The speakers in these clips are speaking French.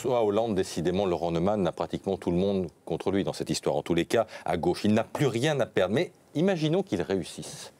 François Hollande, décidément, Laurent Neumann a pratiquement tout le monde contre lui dans cette histoire. En tous les cas, à gauche, il n'a plus rien à perdre. Mais imaginons qu'il réussisse.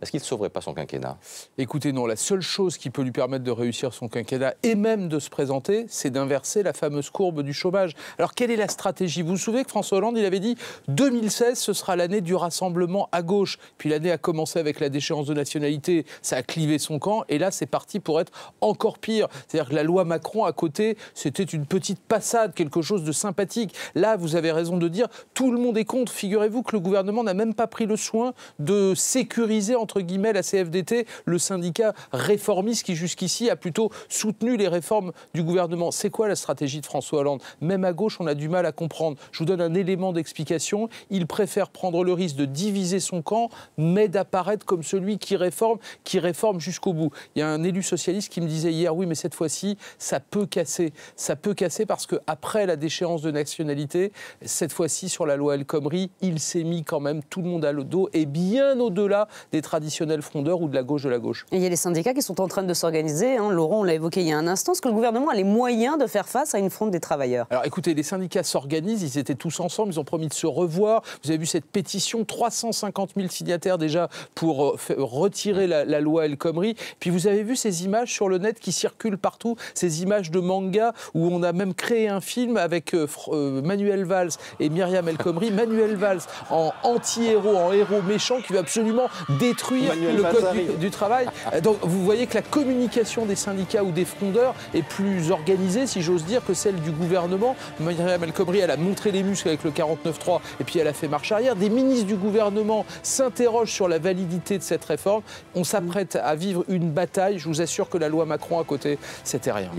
Est-ce qu'il ne sauverait pas son quinquennat? Écoutez, non, la seule chose qui peut lui permettre de réussir son quinquennat et même de se présenter, c'est d'inverser la fameuse courbe du chômage. Alors, quelle est la stratégie? Vous vous souvenez que François Hollande, il avait dit 2016, ce sera l'année du rassemblement à gauche. Puis l'année a commencé avec la déchéance de nationalité, ça a clivé son camp, et là, c'est parti pour être encore pire. C'est-à-dire que la loi Macron, à côté, c'était une petite passade, quelque chose de sympathique. Là, vous avez raison de dire, tout le monde est contre. Figurez-vous que le gouvernement n'a même pas pris le soin de sécuriser entre guillemets la CFDT, le syndicat réformiste qui jusqu'ici a plutôt soutenu les réformes du gouvernement. C'est quoi la stratégie de François Hollande? Même à gauche, on a du mal à comprendre. Je vous donne un élément d'explication. Il préfère prendre le risque de diviser son camp, mais d'apparaître comme celui qui réforme jusqu'au bout. Il y a un élu socialiste qui me disait hier, oui, mais cette fois-ci, ça peut casser. Ça peut casser parce qu'après la déchéance de nationalité, cette fois-ci, sur la loi El Khomri, il s'est mis quand même tout le monde à le dos et bien au-delà des traditionnels frondeurs ou de la gauche. Et il y a les syndicats qui sont en train de s'organiser. Laurent, on l'a évoqué il y a un instant. Est-ce que le gouvernement a les moyens de faire face à une fronde des travailleurs? Alors écoutez, les syndicats s'organisent, ils étaient tous ensemble, ils ont promis de se revoir. Vous avez vu cette pétition, 350 000 signataires déjà pour retirer la loi El Khomri. Puis vous avez vu ces images sur le net qui circulent partout, ces images de manga où on a même créé un film avec Manuel Valls et Myriam El Khomri. Manuel Valls en anti-héros, en héros méchant qui veut absolument détruire le code du travail. Donc vous voyez que la communication des syndicats ou des frondeurs est plus organisée, si j'ose dire, que celle du gouvernement. Myriam El Khomri, elle a montré les muscles avec le 49.3 et puis elle a fait marche arrière. Des ministres du gouvernement s'interrogent sur la validité de cette réforme. On s'apprête à vivre une bataille. Je vous assure que la loi Macron à côté, c'était rien.